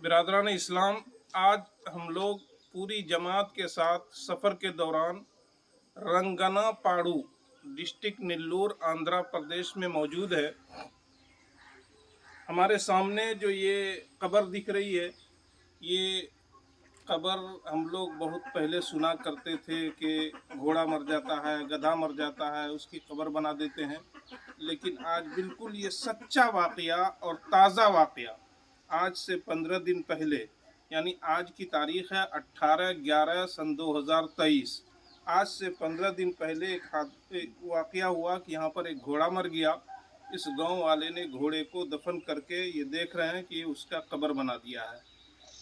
बिरादरान इस्लाम, आज हम लोग पूरी जमात के साथ सफ़र के दौरान रंगना पाड़ू डिस्ट्रिक्ट नेल्लोर आंध्र प्रदेश में मौजूद है। हमारे सामने जो ये कब्र दिख रही है, ये कब्र हम लोग बहुत पहले सुना करते थे कि घोड़ा मर जाता है, गधा मर जाता है, उसकी कब्र बना देते हैं। लेकिन आज बिल्कुल ये सच्चा वाक़या और ताज़ा वाक़या आज से 15 दिन पहले, यानी आज की तारीख़ है 18/11/2023। आज से 15 दिन पहले एक वाक़या हुआ कि यहाँ पर एक घोड़ा मर गया। इस गांव वाले ने घोड़े को दफन करके ये देख रहे हैं कि उसका कब्र बना दिया है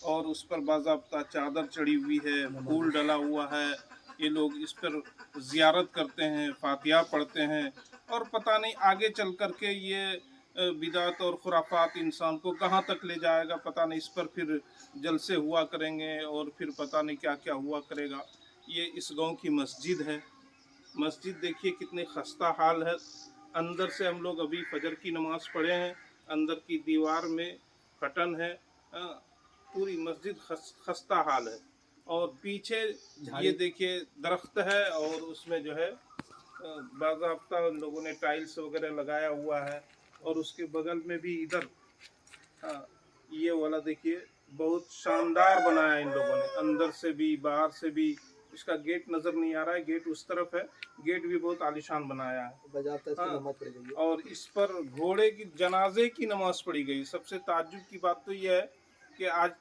और उस पर बाज़ाब्ता चादर चढ़ी हुई है, फूल डला हुआ है। ये लोग इस पर ज़ियारत करते हैं, फातिहा पढ़ते हैं और पता नहीं आगे चल कर के ये बिदात और खुराफात इंसान को कहाँ तक ले जाएगा, पता नहीं। इस पर फिर जलसे हुआ करेंगे और फिर पता नहीं क्या क्या हुआ करेगा। ये इस गांव की मस्जिद है। मस्जिद देखिए कितनी खस्ता हाल है। अंदर से हम लोग अभी फजर की नमाज़ पढ़े हैं, अंदर की दीवार में फटन है। पूरी मस्जिद खस्ता हाल है। और पीछे ये देखिए दरख्त है और उसमें जो है बाज़ाब्ता उन लोगों ने टाइल्स वगैरह लगाया हुआ है। और उसके बगल में भी इधर ये वाला देखिए बहुत शानदार बनाया इन लोगों ने, अंदर से भी बाहर से भी। इसका गेट नज़र नहीं आ रहा है, गेट उस तरफ है। गेट भी बहुत आलीशान बनाया है। और इस पर घोड़े की जनाजे की नमाज पढ़ी गई। सबसे ताज्जुब की बात तो यह है कि आज